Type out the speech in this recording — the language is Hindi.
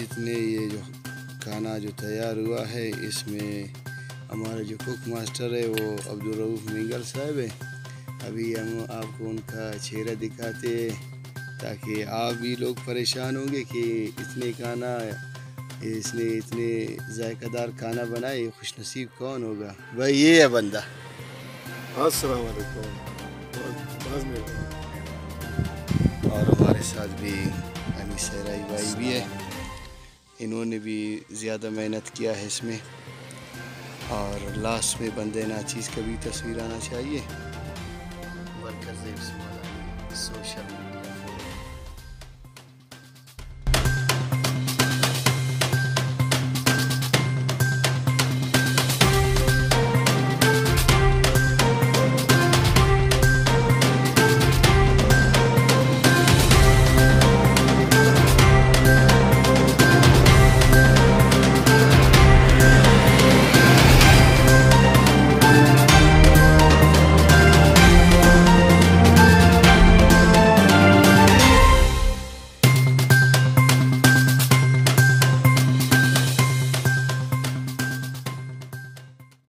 जितने ये जो खाना जो तैयार हुआ है इसमें हमारे जो कुक मास्टर है वो अब्दुल रऊफ मिंगल साहब है। अभी हम आपको उनका चेहरा दिखाते ताकि आप भी लोग परेशान होंगे कि इसने इतने जायकादार खाना बनाए, खुश नसीब कौन होगा। भाई ये है बंदा। अस्सलाम वालेकुम। और हमारे साथ भी अमी सहराई भाई भी है, इन्होंने भी ज़्यादा मेहनत किया है इसमें। और लास्ट में बंदे नाचीज़ का भी तस्वीर आना चाहिए। Workers social